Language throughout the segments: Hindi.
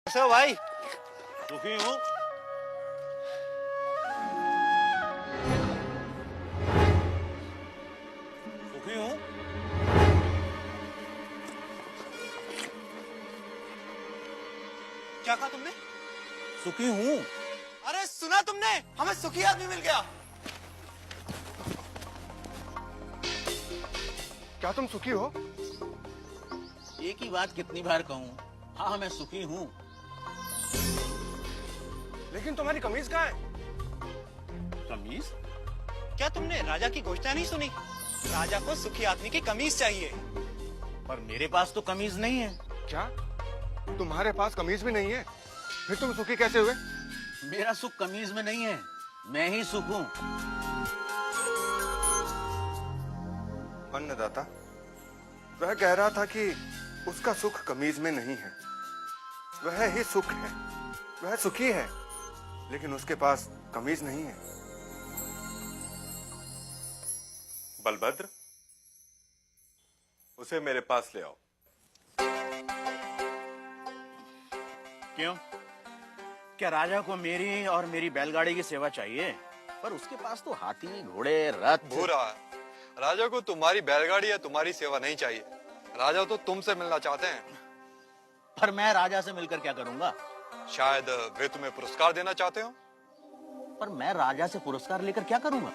कैसे हो भाई? दुखी हूँ। दुखी हूँ। क्या कहा तुमने? सुखी हूँ। अरे सुना तुमने? हमें सुखी आदमी मिल गया। क्या तुम सुखी हो? एक ही बात कितनी बार कहूँ? हाँ मैं सुखी हूँ। लेकिन तुम्हारी कमीज कहाँ है? कमीज? क्या तुमने राजा की घोषणा नहीं सुनी? राजा को सुखी आदमी की कमीज चाहिए। पर मेरे पास तो कमीज नहीं है। क्या तुम्हारे पास कमीज भी नहीं है? फिर तुम सुखी कैसे हुए? मेरा सुख कमीज में नहीं है, मैं ही सुख हूँ। अन्नदाता, वह कह रहा था कि उसका सुख कमीज में नहीं है, वह ही सुख है। वह सुखी है, लेकिन उसके पास कमीज नहीं है। बलभद्र, उसे मेरे पास ले आओ। क्यों? क्या राजा को मेरी और मेरी बैलगाड़ी की सेवा चाहिए? पर उसके पास तो हाथी, घोड़े, रथ। भूरा, राजा को तुम्हारी बैलगाड़ी या तुम्हारी सेवा नहीं चाहिए। राजा तो तुमसे मिलना चाहते हैं। पर मैं राजा से मिलकर क्या करूंगा? शायद वे तुम्हें पुरस्कार देना चाहते हो। पर मैं राजा से पुरस्कार लेकर क्या करूंगा?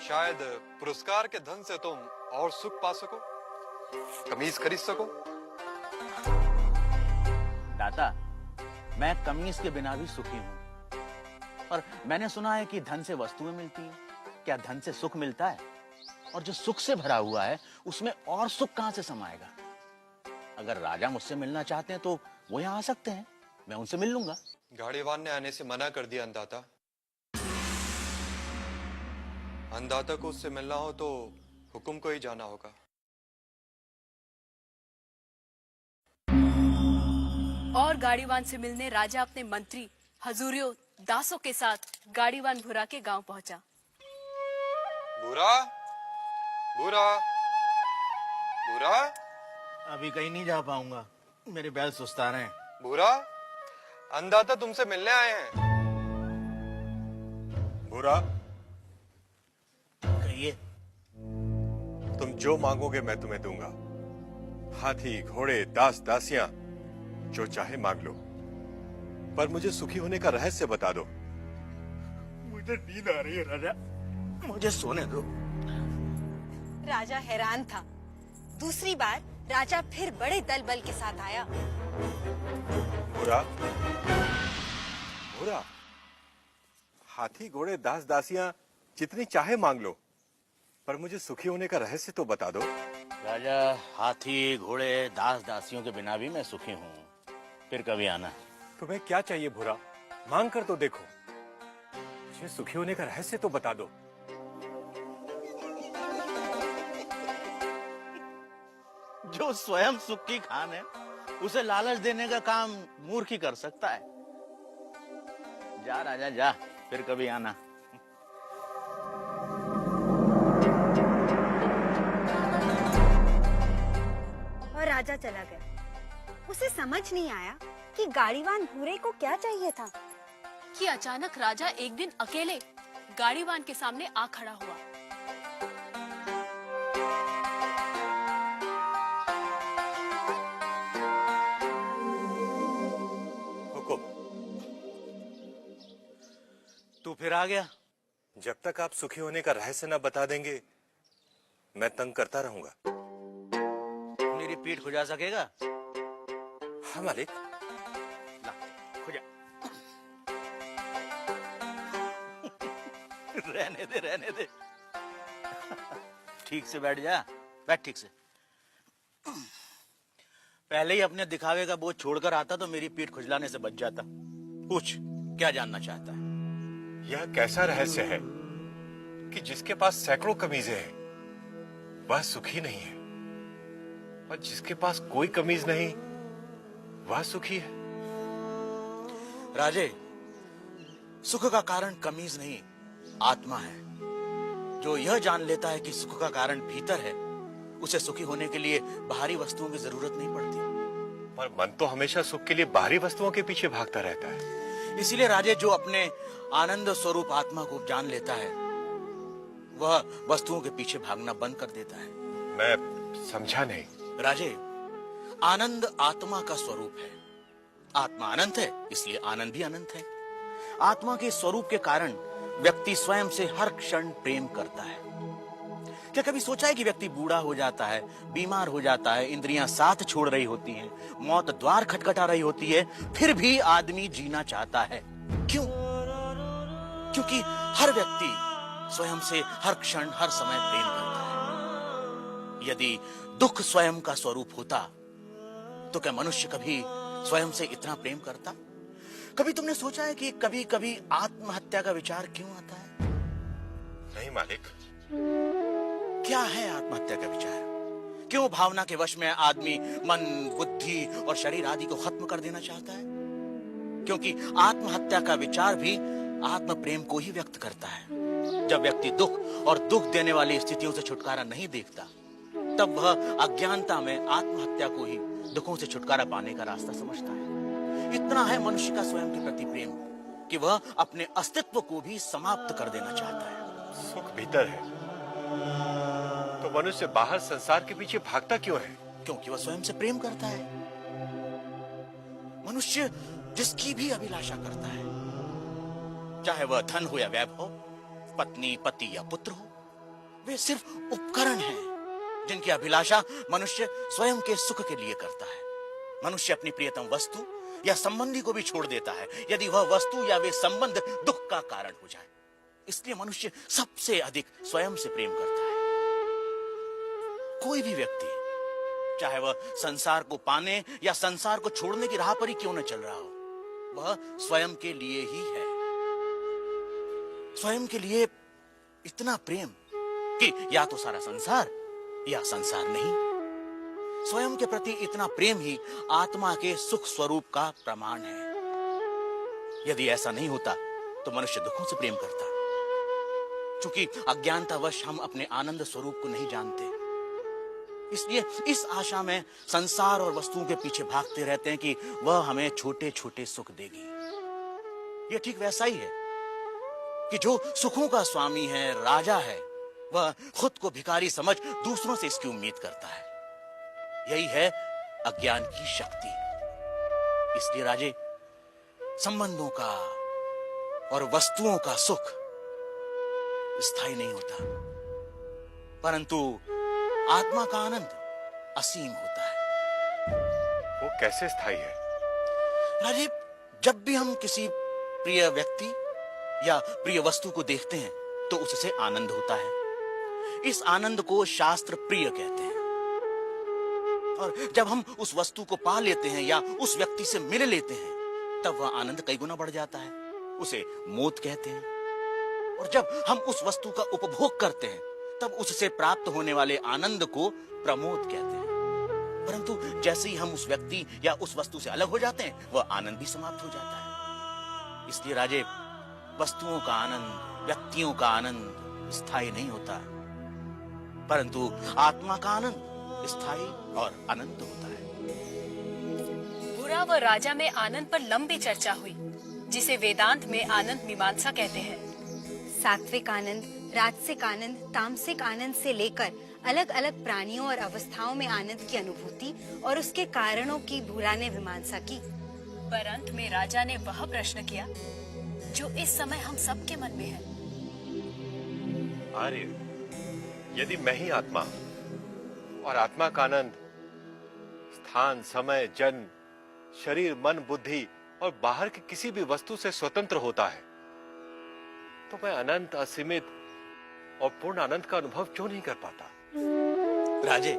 शायद पुरस्कार के धन से तुम और सुख पा सको, कमीज खरीद सको। दाता, मैं कमीज के बिना भी सुखी हूँ। पर मैंने सुना है कि धन से वस्तुएं मिलती हैं। क्या धन से सुख मिलता है? और जो सुख से भरा हुआ है उसमें और सुख कहां से समाएगा? अगर राजा मुझसे मिलना चाहते हैं तो वो यहाँ आ सकते हैं, मैं उनसे मिल लूंगा। गाड़ीवान ने आने से मना कर दिया अन्नदाता। अन्नदाता को उससे मिलना हो तो हुकुम को ही जाना होगा। और गाड़ीवान से मिलने राजा अपने मंत्री हजूरियों दासों के साथ गाड़ीवान भूरा के गांव पहुंचा। भूरा, भूरा, भूरा, अभी कहीं नहीं जा पाऊंगा, मेरे बैल सुस्ता रहे हैं। भूरा, अन्नदाता तुमसे मिलने आए हैं। भूरा, कहिए। तुम जो मांगोगे मैं तुम्हें दूंगा। हाथी, घोड़े, दास, दासियां, जो चाहे मांग लो। पर मुझे सुखी होने का रहस्य बता दो। मुझे नींद आ रही है राजा, मुझे सोने दो। राजा हैरान था। दूसरी बार राजा फिर बड़े दल बल के साथ आया। भूरा, भूरा, हाथी, घोड़े, दास, दासियां जितनी चाहे मांग लो, पर मुझे सुखी होने का रहस्य तो बता दो। राजा, हाथी, घोड़े, दास, दासियों के बिना भी मैं सुखी हूँ। फिर कभी आना। तुम्हें क्या चाहिए भूरा? मांग कर तो देखो। मुझे सुखी होने का रहस्य तो बता दो। जो स्वयं सुख की खान है उसे लालच देने का काम मूर्ख ही कर सकता है। जा राजा जा, फिर कभी आना। और राजा चला गया। उसे समझ नहीं आया कि गाड़ीवान भूरे को क्या चाहिए था। कि अचानक राजा एक दिन अकेले गाड़ीवान के सामने आ खड़ा हुआ। हुकुम। तू फिर आ गया? जब तक आप सुखी होने का रहस्य न बता देंगे, मैं तंग करता रहूंगा। मेरी पीठ खुजा सकेगा? हाँ मालिक। ला, खुजा। रहने दे, रहने दे। ठीक से बैठ जा, बैठ ठीक से। पहले ही अपने दिखावे का बोझ छोड़कर आता तो मेरी पीठ खुजलाने से बच जाता। पूछ, क्या जानना चाहता है? यह कैसा रहस्य है कि जिसके पास सैकड़ों कमीजें हैं वह सुखी नहीं है, और जिसके पास कोई कमीज नहीं वह सुखी है? राजे, सुख का कारण कमीज नहीं, आत्मा है। जो यह जान लेता है कि सुख का कारण भीतर है, उसे सुखी होने के लिए बाहरी वस्तुओं की जरूरत नहीं पड़ती। पर मन तो हमेशा सुख के लिए बाहरी वस्तुओं के पीछे भागता रहता है। इसीलिए राजे, जो अपने आनंद स्वरूप आत्मा को जान लेता है वह वस्तुओं के पीछे भागना बंद कर देता है। मैं समझा नहीं। राजे, आनंद आत्मा का स्वरूप है। आत्मा अनंत है, इसलिए आनंद भी अनंत है। आत्मा के स्वरूप के कारण व्यक्ति स्वयं से हर क्षण प्रेम करता है। क्या कभी सोचा है कि व्यक्ति बूढ़ा हो जाता है, बीमार हो जाता है, इंद्रियां साथ छोड़ रही होती हैं, मौत द्वार खटखटा रही होती है, फिर भी आदमी जीना चाहता है? क्यों? क्योंकि हर व्यक्ति स्वयं से हर क्षण हर समय प्रेम करता है। यदि दुख स्वयं का स्वरूप होता तो क्या मनुष्य कभी स्वयं से इतना प्रेम करता? कभी तुमने सोचा है कि कभी कभी आत्महत्या का विचार क्यों आता है? नहीं मालिक। क्या है आत्महत्या का विचार? क्यों भावना के वश में आदमी मन, बुद्धि और शरीर आदि को खत्म कर देना चाहता है? क्योंकि आत्महत्या का विचार भी आत्म प्रेम को ही व्यक्त करता है। जब व्यक्ति दुख और दुख देने वाली स्थितियों से छुटकारा नहीं देखता, तब वह अज्ञानता में आत्महत्या को ही दुखों से छुटकारा पाने का रास्ता समझता है। इतना है मनुष्य का स्वयं के प्रति प्रेम कि वह अपने अस्तित्व को भी समाप्त कर देना चाहता है। सुख भीतर है तो मनुष्य बाहर संसार के पीछे भागता क्यों है? क्योंकि वह स्वयं से प्रेम करता है। मनुष्य जिसकी भी अभिलाषा करता है, चाहे वह धन हो या वैभव, पत्नी, पति या पुत्र हो, वे सिर्फ उपकरण हैं जिनकी अभिलाषा मनुष्य स्वयं के सुख के लिए करता है। मनुष्य अपनी प्रियतम वस्तु या संबंधी को भी छोड़ देता है यदि वह वस्तु या वे संबंध दुख का कारण हो जाए। इसलिए मनुष्य सबसे अधिक स्वयं से प्रेम करता है। कोई भी व्यक्ति, चाहे वह संसार को पाने या संसार को छोड़ने की राह पर ही क्यों न चल रहा हो, वह स्वयं के लिए ही है। स्वयं के लिए इतना प्रेम कि या तो सारा संसार या संसार नहीं। स्वयं के प्रति इतना प्रेम ही आत्मा के सुख स्वरूप का प्रमाण है। यदि ऐसा नहीं होता तो मनुष्य दुखों से प्रेम करता। क्योंकि अज्ञानतावश हम अपने आनंद स्वरूप को नहीं जानते, इसलिए इस आशा में संसार और वस्तुओं के पीछे भागते रहते हैं कि वह हमें छोटे छोटे सुख देगी। यह ठीक वैसा ही है कि जो सुखों का स्वामी है, राजा है, वह खुद को भिखारी समझ दूसरों से इसकी उम्मीद करता है। यही है अज्ञान की शक्ति। इसलिए राजे, संबंधों का और वस्तुओं का सुख स्थायी नहीं होता, परंतु आत्मा का आनंद असीम होता है। वो कैसे स्थायी है? राजे, जब भी हम किसी प्रिय व्यक्ति या प्रिय वस्तु को देखते हैं तो उससे आनंद होता है। इस आनंद को शास्त्र प्रिय कहते हैं। और जब हम उस वस्तु को पा लेते हैं या उस व्यक्ति से मिल लेते हैं, तब वह आनंद कई गुना बढ़ जाता है। उसे मोद कहते हैं। और जब हम उस वस्तु का उपभोग करते हैं, तब उससे प्राप्त होने वाले आनंद को प्रमोद कहते हैं। परंतु जैसे ही हम उस व्यक्ति या उस वस्तु से अलग हो जाते हैं, वह आनंद भी समाप्त हो जाता है। इसलिए राजे, वस्तुओं का आनंद, व्यक्तियों का आनंद स्थायी नहीं होता, परंतु आत्मा का आनंद स्थायी और अनंत होता है। बुरा व राजा में आनंद पर लंबी चर्चा हुई, जिसे वेदांत में आनंद मीमांसा कहते हैं। सात्विक आनंद, राजसिक आनंद, तामसिक आनंद से लेकर अलग अलग प्राणियों और अवस्थाओं में आनंद की अनुभूति और उसके कारणों की बुरा ने मीमांसा की। पर अंत में राजा ने वह प्रश्न किया जो इस समय हम सबके मन में है। आर्य, यदि मैं ही आत्मा और आत्मा का आनंद स्थान, समय, जन्म, शरीर, मन, बुद्धि और बाहर की किसी भी वस्तु से स्वतंत्र होता है, तो मैं अनंत, असीमित और पूर्ण आनंद का अनुभव क्यों नहीं कर पाता? राजे,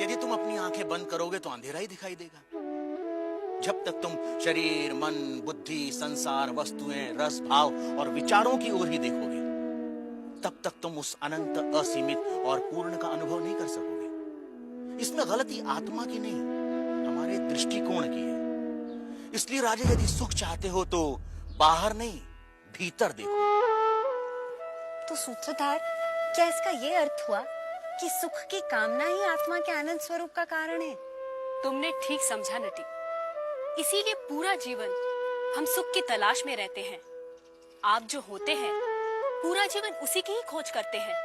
यदि तुम अपनी आंखें बंद करोगे तो अंधेरा ही दिखाई देगा। जब तक तुम शरीर, मन, बुद्धि, संसार, वस्तुएं, रस, भाव और विचारों की ओर ही देखोगे, तब तक तुम उस अनंत, असीमित और पूर्ण का अनुभव नहीं कर सकोगे। इसमें गलती आत्मा की नहीं, हमारे दृष्टिकोण की है। इसलिए राजे, यदि सुख चाहते हो तो बाहर नहीं, भीतर देखो। तो सूत्रधार, क्या इसका ये अर्थ हुआ कि सुख की कामना ही आत्मा के आनंद स्वरूप का कारण है? तुमने ठीक समझा नटी। इसीलिए पूरा जीवन हम सुख की तलाश में रहते हैं। आप जो होते हैं पूरा जीवन उसी की ही खोज करते हैं।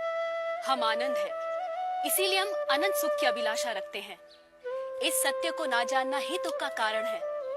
हम आनंद हैं, इसीलिए हम अनंत सुख की अभिलाषा रखते हैं। इस सत्य को ना जानना ही दुख का कारण है।